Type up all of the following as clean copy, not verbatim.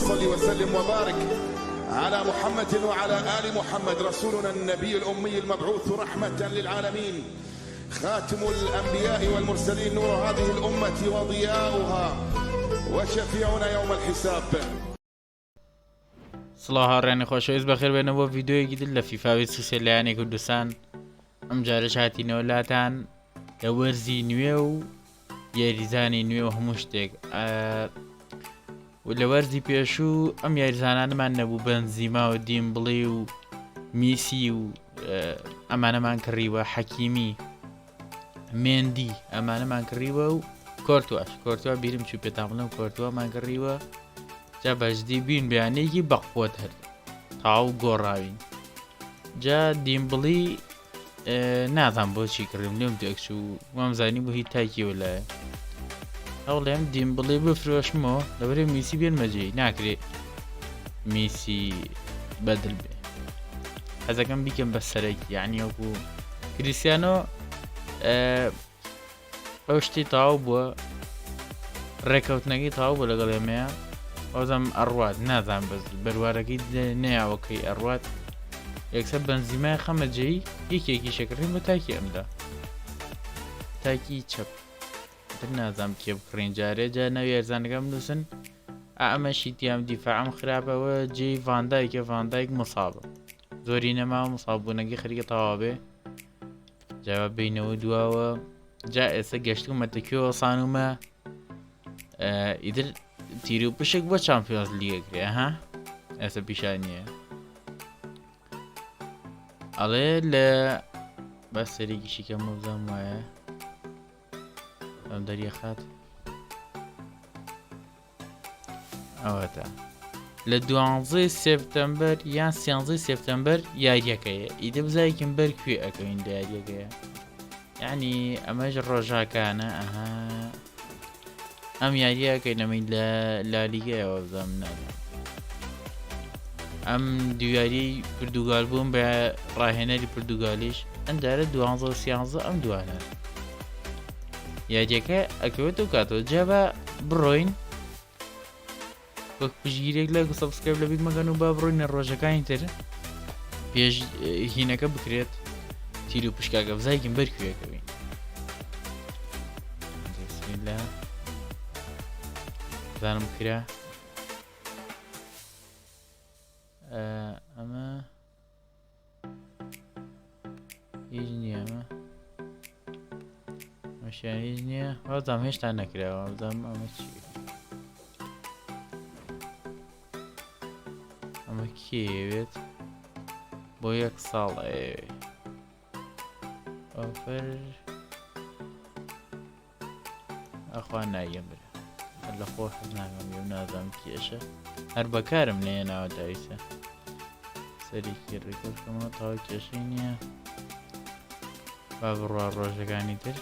صل وسلم وبارك على محمد وعلى آل محمد رسولنا النبي الأمي المبعوث رحمة للعالمين خاتم الأنبياء والمرسلين نور هذه الأمة وضياؤها وشفيعنا يوم الحساب. سڵاو هاوڕێیانی خۆشەویست بەخێربێنە بۆ ڤیدیۆیەکی دل لە فیفا23 لایەنی کوردستان. ئەم جارەش هاتینەوە لاتان لە وەرزی نوێ و یاریزانی نوێ و هەموو شتێک. لە وەرزی پێشوو ئەم یاریزانانمان نەبوو، بەنزیما و دیمبڵی و میسی و ئەمانەمان کڕیوە، حەکیمی، مێندی ئەمانەمان کڕیوە و کۆرتووە بیرم چوو پێتان بڵێم کۆرتووەمان کڕیوە. جا بەشدی بین بەیانەیەکی بەقوت هەر تاو گۆڕاوین. جا دیمبڵی نازان بۆچی کڕیم لێم تێکچوو وامزانی بۆ هیچ تاکی وەلایە هەوڵێم دیمبڵی بفرۆشمەوە لەبەرێ میسی بێن مەجێی ناکرێت میسی بەدل بێ. حەزەکەم بیکەم بە سەرەکی یعنی وەکو کریستیانۆ ئەو شتی تاو بووە، ڕێکەوتنەکەی تاو بوو لەگەڵ ئێمەیە. ئەوزەم ئەڕوات نازان بەس بەروارەکەی نەیاوەکەی ئەڕوات یەکسەر بەنزیمای خەمەجێی یەکێکی شەکڕین بە تاکی ئەمدا، تاکی چەپ نازام کێ بکڕین. جارێ جا ناوی یارزانەکەم نووسن ئەمەشی تیام دیفاعم خراپەوە جێی ڤاندایکە، ڤاندایک مصابە زۆری نەما مصاببوونەکەی خەریکە تەواو بێ. جاوە بینەوە دواوە جا ئێستا گەشتومە تەکوێوە سانومە ئیدر تیری و پشک بۆ چامپیۆنزلیگەکرێ ها ئێستا پیشانیە ئەڵێ لە بە سەرێکیشی کەم بزانم وایە ئەم دەریەخات ئەوەتە لە 12 سێپتەمبەر یان 13 سێپتەمبەر یاریەکەیە. ئیدە بزایکم بەرکوێ ئەەکەین لە یاریەکەیە، یعنی ئەمەش ڕۆژاکانە. ئەها ئەم یاریەکەی نەمەی لە لالیگەیەوە بزانم نازانم. ئەم دیواری پرتوگال بووم بە ڕاهێنەری پرتوگالیش ئەندارە 12 و 13 ئەم دوانە یاریەکە ئەکەوێت و کاتەوە. جا بە بڕۆین وەک پشتگیریەک لە سەبسکرایب لە بیرمەکەن و با بڕۆینە ڕۆژەکانی تر پێش هینەکە بکرێت تیر و پشکاکە بزایکم بەرکوێەکەوین. بسمیلا زانم کرا ئەمە هیچ نییە، ئەمە مەشیان هیچ نییە، وازام هێشتا نەکراوە بزانم ئەمە چیە. ئەمە کێوێت بۆ یەک ساڵ ئەوێ ئۆفەر ئەخوا ناگەم برە هەر لە خۆ حەز ناکەم بێم نازانم کێشە هەر بەکارم نەیە ناوە داویسە سەرێکی ڕێکۆشەمەوە تاوە کێشەی نییە. با بڕوا ڕۆژەکانی تر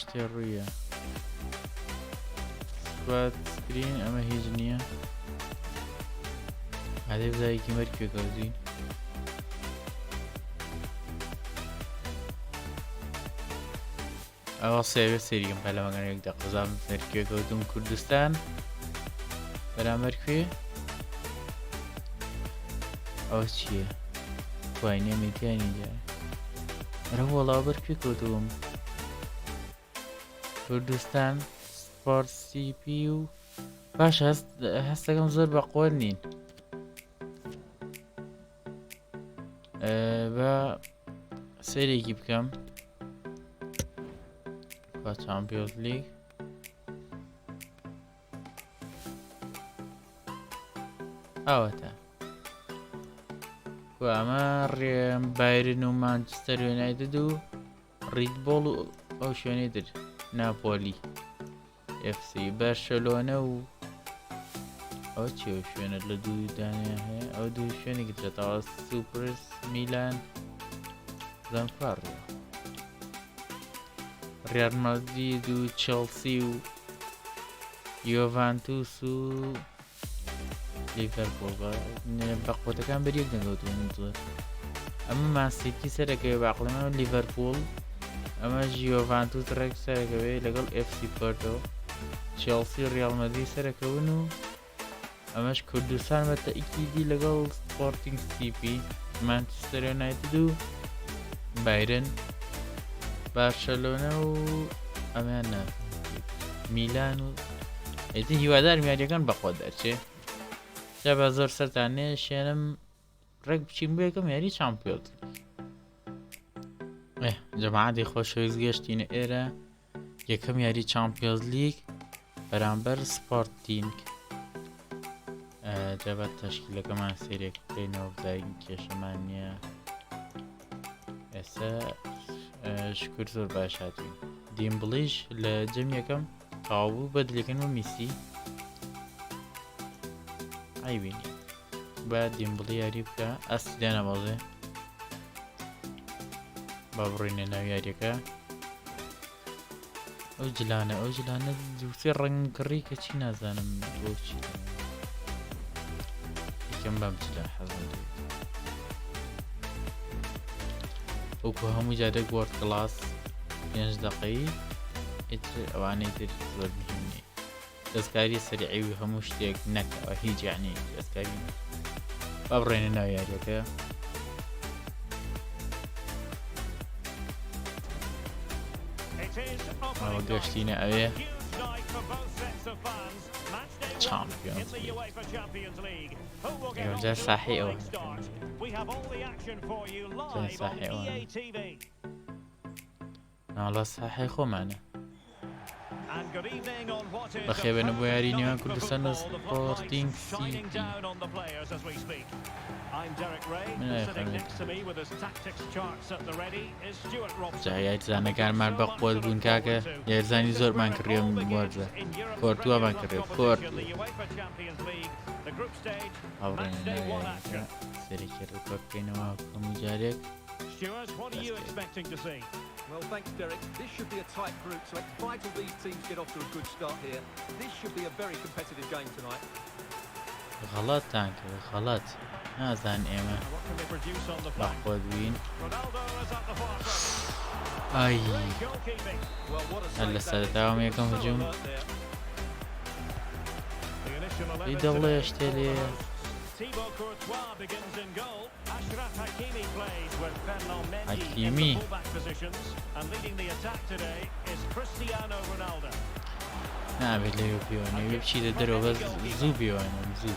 شتێ ڕوویە سوات سکرین ئەمە هیچ نییە. هەدێ بزایەکی مەرکوێ کەوتین ئەوە سێوێت سێریکەم پەلەوەگەنێک دەقزام مەرکوێ کەوتم کوردستان بەرامەرکوێ. ئەوە چییە؟ توانێ مێتیانی جارە ئەرە وەڵاو بەرکوێ کەوتوم کوردستان سپۆرتسیپی و باش هەستەکەم زۆر بەقۆر نین. بە سەرێکی بکەم بە چامپیۆنزلیگ ئەوەتە ئەمە بایرن و مانچستەر یونایتد و ڕیدبۆڵ و ئەو شوێنەی تر ناپۆلی FC بەرشەلۆنە و ئەو چی ئەو شوێنە لە دوو دانیا هەیە ئەو دوو شوێنێکی ترێتەوە سووپاس میلان زانکوارڕە ڕیال مادرید و چێلسی و یۆڤانتوس و لیڤەرپۆڵ بەقوتەکان بەریەک نەگەوتوون زۆر. ئەمە مانسیتی سەرەکەوێ باقڵەمە لیڤەرپۆڵ ئەمە یۆڤانتوس ڕێک سەرەکەوێ لەگەڵ FC پۆرتۆ چێڵسی و ڕیاڵ مەدرید سەرەکەون و ئەمەش کوردستان بە تەئیکیدی لەگەڵ سپۆرتینگ سیپی مانچستەر یونایتد و بایرن بارشەلۆنە و ئەمانە میلان و ئێتی هیوادار میاریەکان بەخۆ دەرچێ جا بە زۆر سەرتانێ شێنم ڕێک بچین بۆ یەکەم یاری چامپیۆنز لیگ جەماعەتی خۆشەویست گەشتینە ئێرە یەکەم یاری چامپیۆنز لیگ بەرامبەر سپۆرتینگ جەبەت تەشکیلەکەمان سێرێک بکەینەوە بداین کێشەمان نییە ئێستا شکر زۆر باش هاتوین دیم بڵیش لە جەم یەکەم تاوابوو بەدلەکەن و میسی ئایبینی با دیم بڵی یاری بکە ئەستی دانەبەڵێ با بڕینە ناو یاریەکە ئەو جلانە دووسێ ڕەنگ کڕی کە چی نازانم بۆ چی یەکەم بام جلا حەزم وەکو هەموو جارێک وەرد کلاس 5 دقەی ئەوانەی تر زۆر مهم نیە دەستکاری سەریعی و هەموو شتێک نەکەوە هیچ یعنی دەستکاری با بڕێنە ناو یاریەکە ئەوە گەشتینە ئەوێ چامپیۆنز جا ساحی ئەوە ساحی ئەوە ناڵە ساحی خۆمانە بەخێبێنە بۆ یاری نێوان کوردستان و سپۆرتینگ سیتی جا یاریزانەکانمان بە قوت بوون کاکە یاریزانی زۆرمان کڕیێم وەرزە کۆرتووەمان کڕێ کۆرت هەوڕێنە سەرێکی ڕێکۆرد بکەینەوە هەموو جارێک Well, thanks, Derek. This should be a tight group, so it's vital these teams get off to a good start here. This should be a very competitive game tonight. غلط تانکە غلط نازان ئێمە بەخۆت بوین ئای هەر لە سەرتاوام یەکەم هجووم ئی دەڵێ شتێ لێ حەکیمی نابێت لەوێ پیوانەوێ بچیتە دەرەوە بەس زوو بیوانم زوو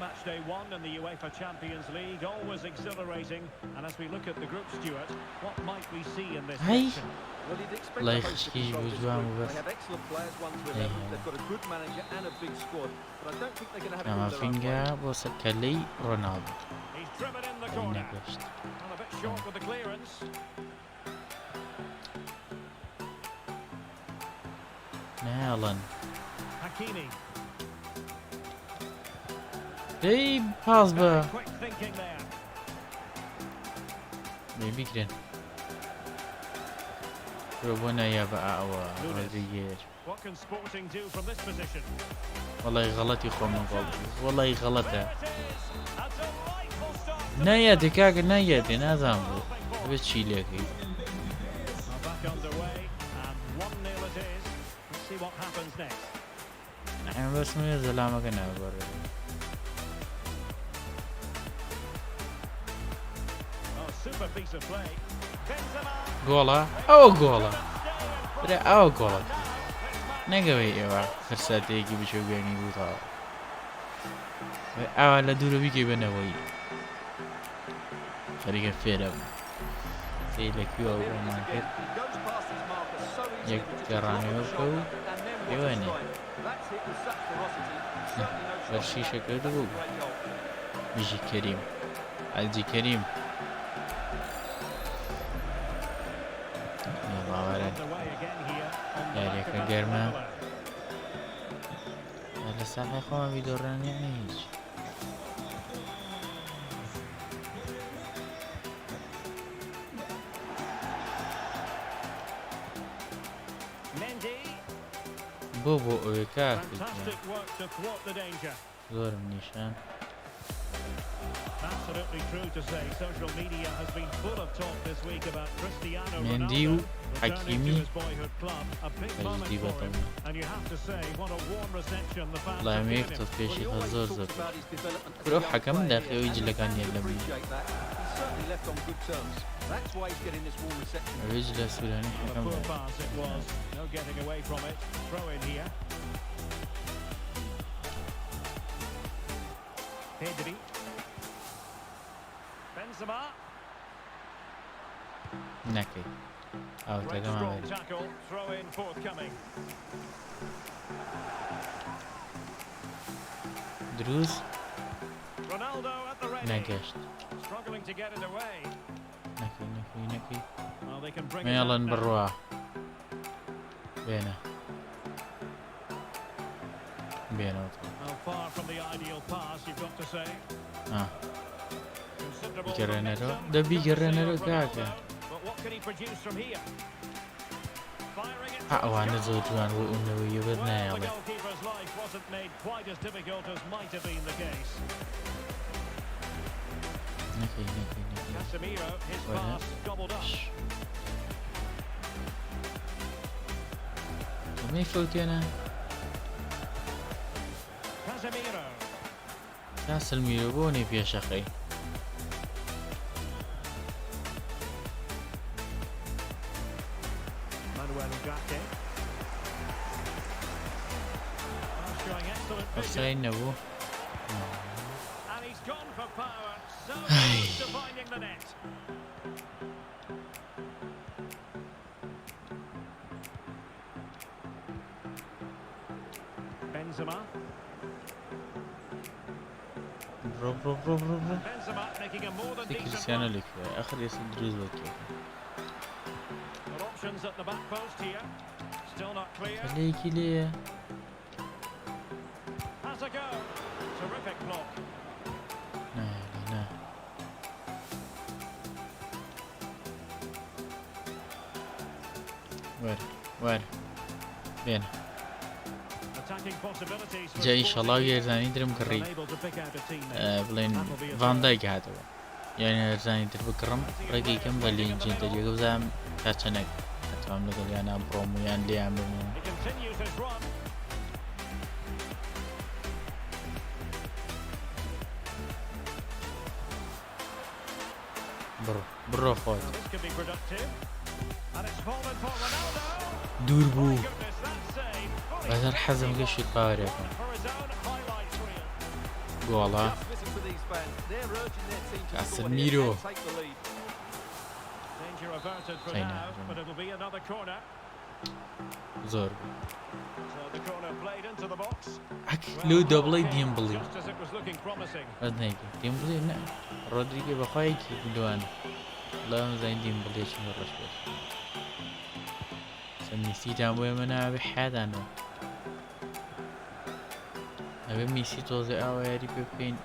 Match day one in the UEFA Champions League, always exhilarating. And as we look at the group, Stuart, what might we see in this section? Well, you'd expect them both to be strong in this group. They have excellent players, 1 to 11. They've got a good manager and a big squad, but I don't think they're going to have it all their own way. بۆ سەرکەلەی ڕۆناڵدۆ He's driven in the corner and a bit short with the clearance. ناڵن Hakimi. دەی پاس بە Quick thinking there. بیکرێن بۆ نایە بە ئاوە ڕێزیگەر What can Sporting do from this position? وەڵی غەڵەتی خۆمە گۆڵ وەڵی غەڵەتە There it is. A delightful start. نایەتی کاکە نایەتی نازان بوو بێت چی لێکەی Now back underway and 1-0 it is. Let's see what happens next. ئەمە بەسمێ زەلامەکە ناوەڕێ Oh, super piece of play. Benzema. گۆڵە ئەوە گۆڵە برا ئەوە گۆڵە نەگەوەی ئێوە فرساتەیەکی بچووگەنی بووتەوە ئەوە لە دوورە بیکەی بنەوەی خەریکە فێرە بوو سێ لەکوێوە بۆمان کرد یەک گەڕانەوە بکە و ئێوەنێ بەرشیشە کرد بوو بژی کەریم ئەلجی کەریم یاریەکە گەرمە لە ساحەی خۆمە بیدۆڕانی هیچ بۆ ئەوێ کار Fantastic work to thwart the danger. زۆرم نیشان That's an absolutely true to say social media has been full of talk this week about Cristiano Mendy Ronaldo returning Hakimi. to his boyhood club. A big moment for him, and you have to say what a warm reception the fans والله have ما given يكتب him. في Well, he شيء always زور talks زور about his development as a روح young حكم player, داخل and ويجي لك عن fans يلم appreciate that. He's certainly left on good terms. That's why he's getting this warm reception. ويجلس ولا A حكم poor pass it was. No getting away from it. Throw in here. Pedri. Benzema. نكي أو Great تجمع strong بين tackle. Throw in forthcoming. دروس Ronaldo at the ready. نكشت Struggling to get it away. نكي Well, they can bring ما it يلا out now. نبروا بينا Well, far from the ideal pass, you've got to say. Considerable Guerrero. momentum. Da bir Guerrero Ronaldo. kaka. But what can he produce from here? Firing it ها towards وانا goal. زود جوان وانه يبدنا Well, the يلا goalkeeper's life wasn't made quite as difficult as might have been the case. نكي Casemiro, his Well, pass gobbled up. ما يفوت انا Casemiro. ناس الميلوبوني في شقي Manuel Ugarte. Showing excellent vision. حسين نبو And he's gone for power. So close to finding the net. Benzema. برو Benzema making a more than في decent كريستيانو run. لك اخر يصير دروز وكيف Got options at the back post here. Still not clear. خليكي ليه Has a go. Terrific block. لا وين بين Attacking possibilities for جاي ان شاء الله Sporting. يرزاني درم كري Unable to pick out a teammate. بلين فان دايك هذا يعني يرزاني در بكرم رقي كم بلين جنت جيكو زام كاتشنك اتفهم لك انا برومو يعني لي عم He continues his run. برو خوت This could be productive. And it's fallen for Ronaldo. دور بو My goodness, that save. Fully هذا الحزم قش الطارق for his own highlight reel. والله Just listen to these fans. They're urging their team to score Casemiro. here and take the lead. Danger averted for China, now, China. but it'll be another corner. زور So the corner played into the box. لو دبلي ديمبلي Just as it was looking promising. هذا ديمبلي لا رودريجو بخاي كيف بدوان لا زين ديمبلي شنو رشبه سميسي تامو منا بحدا انا ابي ميسي توزي او ياري بين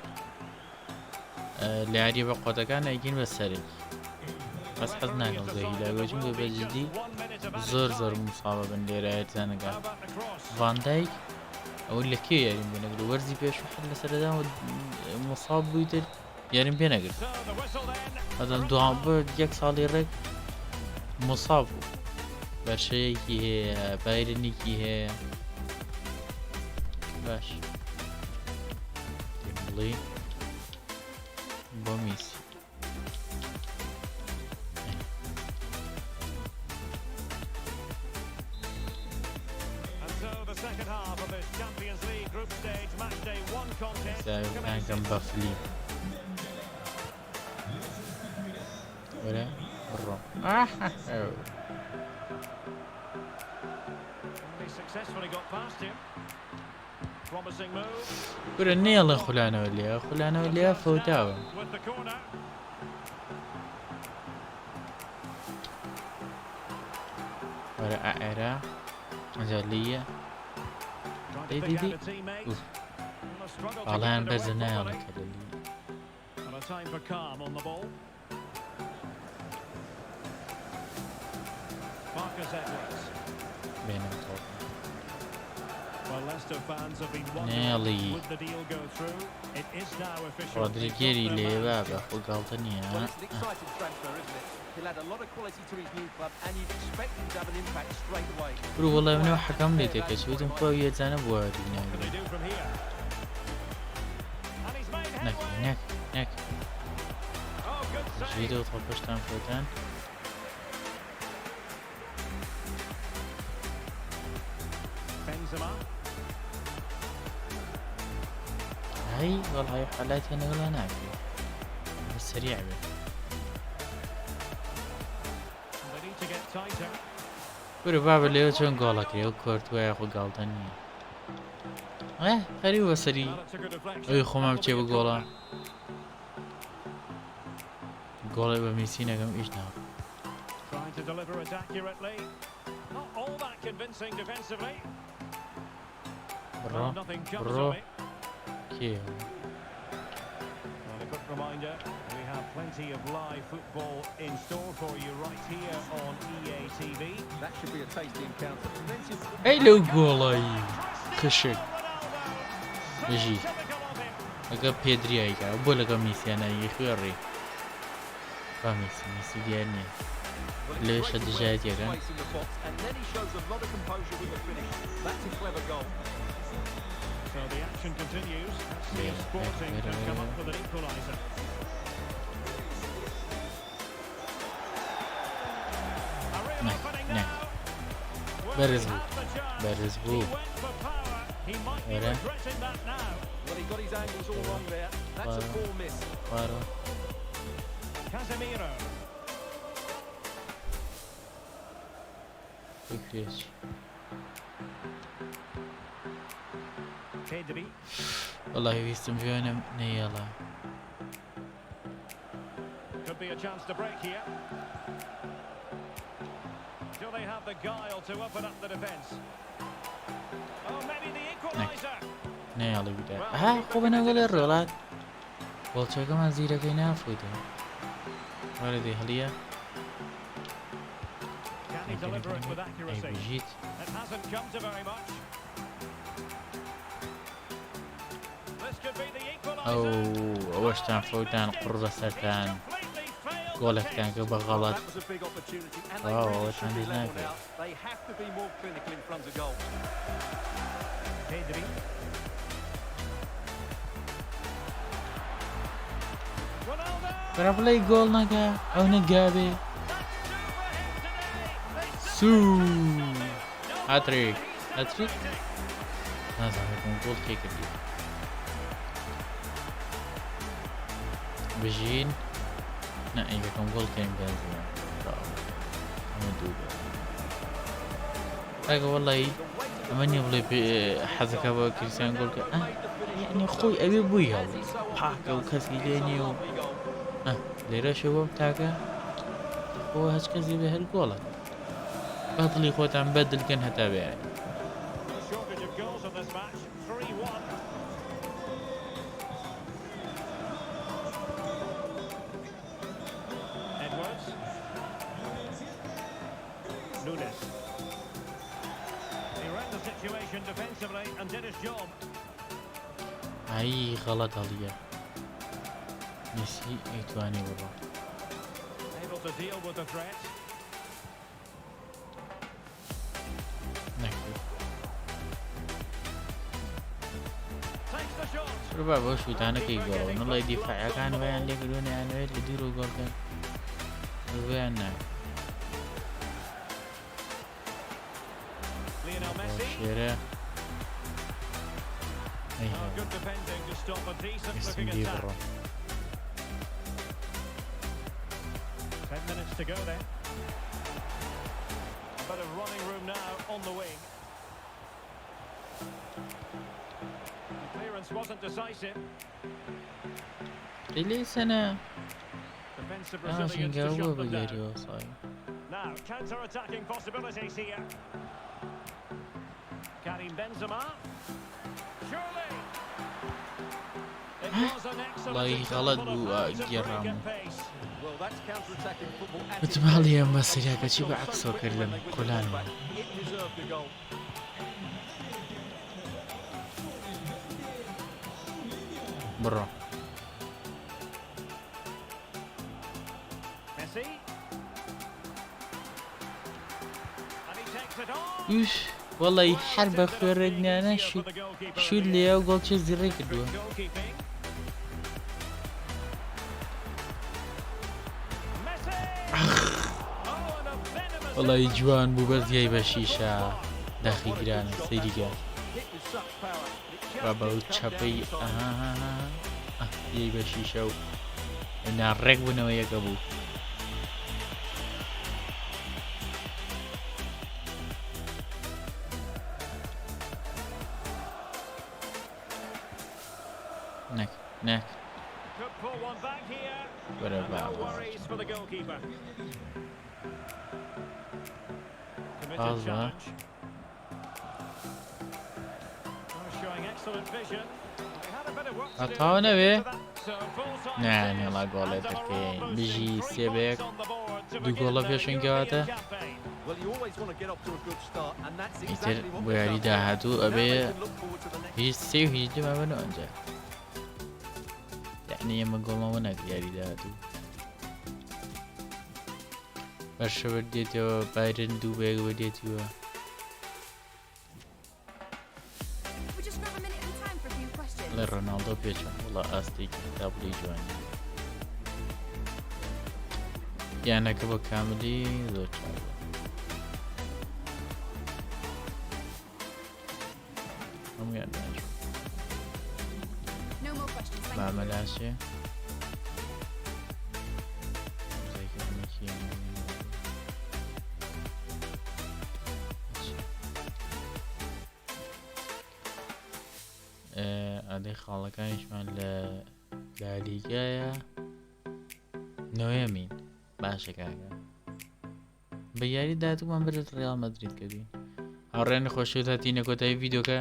لعادي بقوتا كان يجين بسري بس حزنا كم زي لا وجم بجدي زور مصابة بن ليرة زانقا How about the cross? فان دايك اقول لك ايه يعني بنقدر ورزي بيش وحل سردان مصاب بيتر يعني بنقدر So the whistle then. هذا الدوام يك صالي رك مصاب برشاي كي هي بايرني كي هي باش تملي بوميسي And so the second half of this Champions League group stage match day 1 contest كان commences. بفلي ولا برو He successfully got past him. Promising move. ولا نيلا خلانا وليا فوتاوا With the corner. ولا أعرا جالية Trying to Did pick he? out a teammate. Oof. Well, a struggle to والله get أنا it away برزنا properly. لك And a time for calm on the ball. Marcus Edwards. بينهم نێڵی ڕۆدریگێری لێوە بە خۆگاڵتە نییە برو وەڵای منەوە حەکەم لێ تێکەچ وتم خۆ یەجانە بووە دویناگرێ نەک ژیدەوە تۆ پشتان فۆتان هاي والله حالات هنا ولا ناكل سريع به برو بابا ليو چون گۆڵە کرێ و کۆرتوایە خۆ گاڵتە نییە خەریوە سەری ئەوی خۆمام بچێ بە گۆڵی بە میسی نەکەم ئیش ناوە بڕۆ کێ Reminder, we have plenty of live football in store for you right here on EA TV. That should be a tasty encounter. Hey, لو گۆڵایی کشک بژی ئەگە پێدریایکە بۆ لەگە میسیانایی خوێڕێ با میسی دیار نییە لێشە دژایەتێکە So the action continues. Sporting can come up with an equaliser. بەرزبوو He might be regretting that now. Well, he got his angles all wrong there. That's a poor miss. Casemiro. Pedri. والله ویستم بێنم نەیەڵە Could be a chance to break here. Do they have the guile to open up the defence? Oh, maybe the equaliser. نەیەڵی بیدا خۆ بەناگە لە ڕۆڵات بۆڵچەکەمان زیرەکەی نافوتە وەرەدەی هەڵیە Can he deliver it with accuracy? بژیت It hasn't come to very much. This could be the equaliser. ئەوەشتان فەوتان قڕ بەسەرتان گۆڵێکتان کە بە غەڵەت ئەوەشان لێ ناکرێت They have to be more clinical in front of goal. Pedri. بەرەبڵی گۆڵ نەکە ئەو نەگابێ هاتریک نازانێتم گۆڵ کێ کردی بژین نە ئەیەکەم گۆڵ کەین گازیە ئەمە دوو ئەگە وەڵی ئەمە نییە بڵێ حەزەکە بە کریستیان گۆڵکە یعنی خۆی ئەوێ بووی هەڵ پاکە و کەسی لێ نییە و لێرەشەوە تاکە بۆ هەچ کەسی بە هەر گۆڵە بەدڵی خۆتان بەدڵکەن هەتا بێت Shortage of goals in this match. 3-1. Edwards. Nunes. He read the situation defensively and did his job. ئای غەڵەت هەڵیە میسی ئەیتوانی بڕۆ Able to deal with the threat. Takes the shot. بە بۆ شوتانەکەی گۆڵ نڵی دیفاعەکان بەیان لێکردوونیانوێت لە دوور و گۆڵکەن بۆیان ناوێت Lionel Messi. شێرە Oh, good defending to stop a decent looking ئەسمدی attack. بڕۆ 10 minutes to go then. A bit of running room now on the wing. The clearance wasn't decisive. لێ سەنە Defensive Brazilians to ئاشنگاوە shut them down. بگەریەوە سای Now, counter-attacking possibilities here. Karim Benzema. Surely. It was an excellent والله غەڵەت example of بوو how to break گێڕام at pace. Well, that's counter-attacking football at its متماڵی ئەم بەسەریاکە چی بە عەکسەوە کردن کۆلانەوە It deserved the goal. بڕۆ Messi. And he takes it on. ئوش وەڵی هەر بە خوێڕێکنانە شوت لێە و گۆڵچە زیڕێ کردووە Goalkeeping. Messi. Oh, and a venomous وەڵی جوان بوو بە زیای بە شیشە داخی گرانە سەیریگە Hit with such power. It ڕە just بە و did not چەپەی get inside. یەی بە شیشە و ناڕێک بوونەوە یەکە بوو نەک نەک could pull one back here. وەرە And بە no worries for the goalkeeper. Committed Alva. challenge. Oh, showing excellent vision. They had a bit of work to do Hatawa to نەبێ get to that. So full time نه save. نێڵا گۆڵێ And a دەکەین robust بژی 3 سێبێک points on the board to دوو begin گۆڵە the پێشن European کەواتە campaign. Well, you always want to get off to a good start, and that's ئیتر exactly what بۆ they've یاری done. داهاتوو Now ئەبێ they can look forward to the next. هیچ سێ و هیچ دما بنەوە ئەنجا یعنی ئێمە گۆڵەوە نەک یاری داهاتوو بەشەوە دێتەوە بایرن دوو بەیەکەوە دێتیوە We just grab a minute at a time for a few questions. لە ڕۆناڵدۆ پێچم وڵا ئاستێکی تابلی جوانی یانەکە بە کاملی زۆر چاوە هەمویان داژ No more questions. Thank you. مامە لاشێ ئەدەی خاڵەکانیشمان لە لالیگایە نۆیەمین باشە کاکە بە یاری داهاتوومان برێت ڕێال مەدرید کردین هاوڕێیانی خۆشەویست هاتینە کۆتایی ڤیدۆکە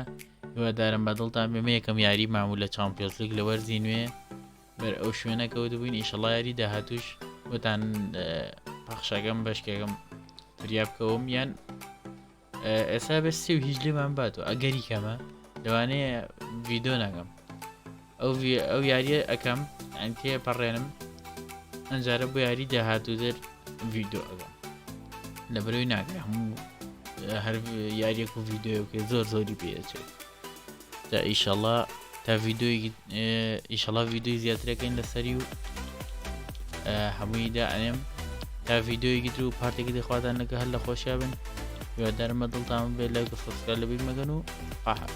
هیوادارم بەدڵتان بێمە یەکەم یاری ماموو لە چامپیۆنزلیگ لە وەرزی نوێ بەر ئەو شوێنە کەوت بووین ئیشەڵا یاری داهاتووش بۆتان پەخشەکەم بەشکێکم فریا بکەوم یان ئێستا بە سێ و هیچ لێمان باتەوە ئەگەری کەمە لەوانەیە ڤیدۆ نەکەم ئەو یاریە ئەەکەم ئەن تێ پەڕێنم ئەنجارە بۆ یاری داهاتوو دەر ڤیدۆ ئەگەم لە بەرەوەی ناکرێ هەموو هەر یاریەک و ڤیدۆیەکە زۆر زۆری پێچێت تا ئیشەڵا تا ڤیدۆی ئیشەڵا ڤیدۆی زیاترەکەین لەسەری و هەموویدا ئەنێم تا ڤیدۆیەکی تر و پارتێکی دەخواتان نەکە هەر لە خۆشیا بن هیوادارم بە دڵتان بێت لایک و سەبسکرایب لەبیر مەکەن و پاها